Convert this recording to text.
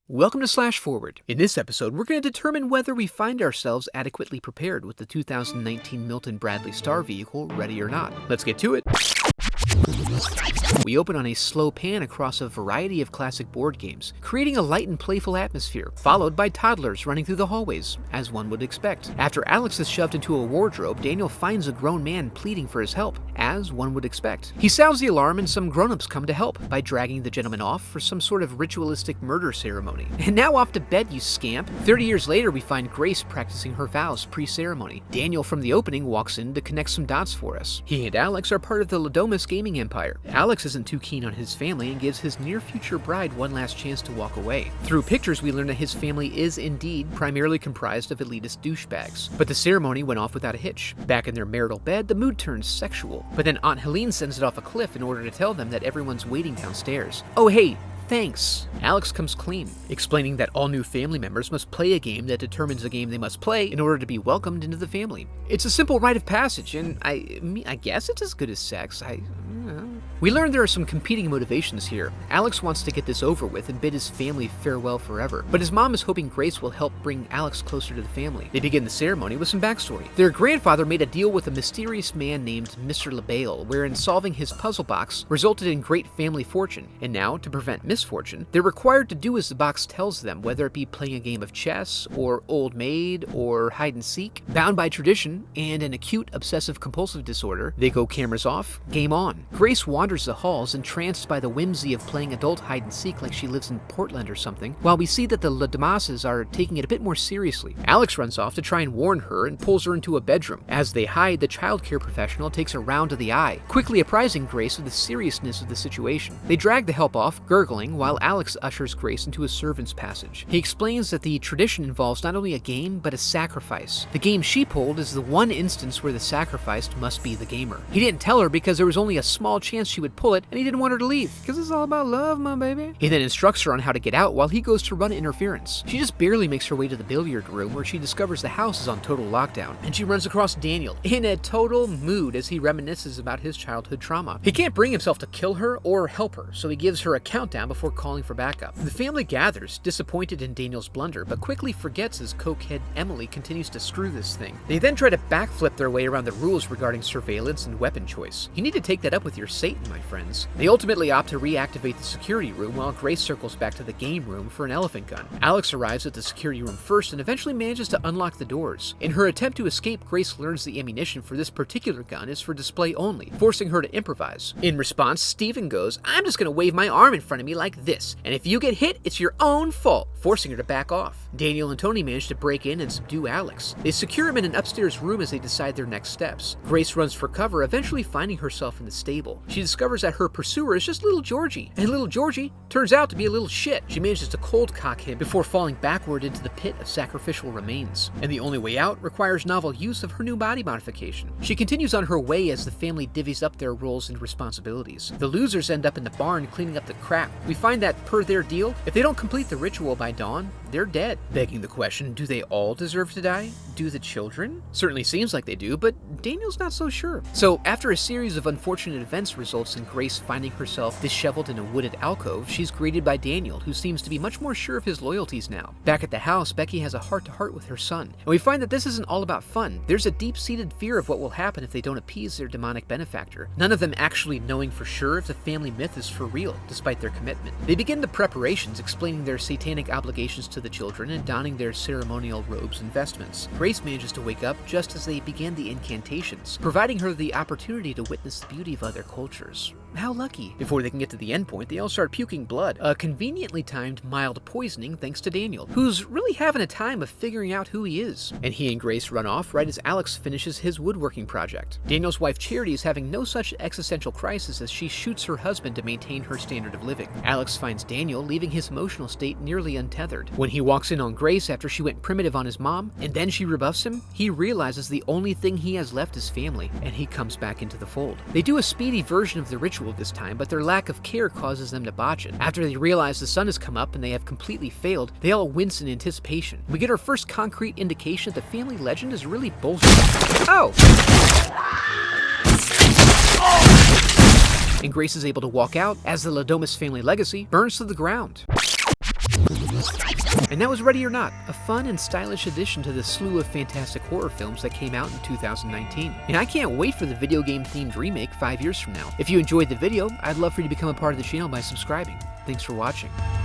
Welcome to Slash Forward. In this episode, we're going to determine whether we find ourselves adequately prepared with the 2019 Milton Bradley Star vehicle ready or not. Let's get to it. We open on a slow pan across a variety of classic board games, creating a light and playful atmosphere, followed by toddlers running through the hallways, as one would expect. After Alex is shoved into a wardrobe, Daniel finds a grown man pleading for his help, as one would expect. He sounds the alarm and some grown-ups come to help by dragging the gentleman off for some sort of ritualistic murder ceremony. And now off to bed, you scamp. 30 years later, we find Grace practicing her vows pre-ceremony. Daniel from the opening walks in to connect some dots for us. He and Alex are part of the Ladomus gaming empire. Alex isn't too keen on his family and gives his near-future bride one last chance to walk away. Through pictures, we learn that his family is indeed primarily comprised of elitist douchebags. But the ceremony went off without a hitch. Back in their marital bed, the mood turns sexual. But then Aunt Helene sends it off a cliff in order to tell them that everyone's waiting downstairs. Oh hey, thanks. Alex comes clean, explaining that all new family members must play a game that determines the game they must play in order to be welcomed into the family. It's a simple rite of passage, and I guess it's as good as sex. We learn there are some competing motivations here. Alex wants to get this over with and bid his family farewell forever, but his mom is hoping Grace will help bring Alex closer to the family. They begin the ceremony with some backstory. Their grandfather made a deal with a mysterious man named Mr. LaBelle, wherein solving his puzzle box resulted in great family fortune, and now, to prevent misfortune, they're required to do as the box tells them, whether it be playing a game of chess, or old maid, or hide and seek. Bound by tradition and an acute obsessive-compulsive disorder, they go cameras off, game on. Grace wanders the halls, entranced by the whimsy of playing adult hide-and-seek like she lives in Portland or something, while we see that the Ladomases are taking it a bit more seriously. Alex runs off to try and warn her and pulls her into a bedroom. As they hide, the childcare professional takes a round to the eye, quickly apprising Grace of the seriousness of the situation. They drag the help off, gurgling, while Alex ushers Grace into a servant's passage. He explains that the tradition involves not only a game, but a sacrifice. The game she pulled is the one instance where the sacrificed must be the gamer. He didn't tell her because there was only a small chance she would pull it, and he didn't want her to leave, because it's all about love, my baby. He then instructs her on how to get out while he goes to run interference. She just barely makes her way to the billiard room, where she discovers the house is on total lockdown, and she runs across Daniel in a total mood as he reminisces about his childhood trauma. He can't bring himself to kill her or help her, so he gives her a countdown before calling for backup. The family gathers, disappointed in Daniel's blunder, but quickly forgets as cokehead Emily continues to screw this thing. They then try to backflip their way around the rules regarding surveillance and weapon choice. You need to take that up with your Satan, my friends. They ultimately opt to reactivate the security room while Grace circles back to the game room for an elephant gun. Alex arrives at the security room first and eventually manages to unlock the doors. In her attempt to escape, Grace learns the ammunition for this particular gun is for display only, forcing her to improvise. In response, Steven goes, "I'm just gonna wave my arm in front of me like this, and if you get hit, it's your own fault," forcing her to back off. Daniel and Tony manage to break in and subdue Alex. They secure him in an upstairs room as they decide their next steps. Grace runs for cover, eventually finding herself in the stable. She discovers that her pursuer is just little Georgie, and little Georgie turns out to be a little shit. She manages to cold cock him before falling backward into the pit of sacrificial remains, and the only way out requires novel use of her new body modification. She continues on her way as the family divvies up their roles and responsibilities. The losers end up in the barn cleaning up the crap. We find that, per their deal, if they don't complete the ritual by dawn, they're dead. Begging the question, do they all deserve to die? Do the children? Certainly seems like they do, but Daniel's not so sure. So, after a series of unfortunate events results in Grace finding herself disheveled in a wooded alcove, she's greeted by Daniel, who seems to be much more sure of his loyalties now. Back at the house, Becky has a heart-to-heart with her son, and we find that this isn't all about fun. There's a deep-seated fear of what will happen if they don't appease their demonic benefactor, none of them actually knowing for sure if the family myth is for real, despite their commitment. They begin the preparations, explaining their satanic obligations to the children and donning their ceremonial robes and vestments. Grace manages to wake up just as they begin the incantations, providing her the opportunity to witness the beauty of other cultures. How lucky. Before they can get to the end point, they all start puking blood, a conveniently timed mild poisoning thanks to Daniel, who's really having a time of figuring out who he is. And he and Grace run off right as Alex finishes his woodworking project. Daniel's wife Charity is having no such existential crisis as she shoots her husband to maintain her standard of living. Alex finds Daniel leaving his emotional state nearly untethered. When he walks in on Grace after she went primitive on his mom, and then she rebuffs him, he realizes the only thing he has left is family, and he comes back into the fold. They do a speedy version of the ritual this time, but their lack of care causes them to botch it. After they realize the sun has come up and they have completely failed, they all wince in anticipation. We get our first concrete indication that the family legend is really bullshit. Oh! And Grace is able to walk out as the Ladomus family legacy burns to the ground. And that was Ready or Not, a fun and stylish addition to the slew of fantastic horror films that came out in 2019. And I can't wait for the video game themed remake 5 years from now. If you enjoyed the video, I'd love for you to become a part of the channel by subscribing. Thanks for watching.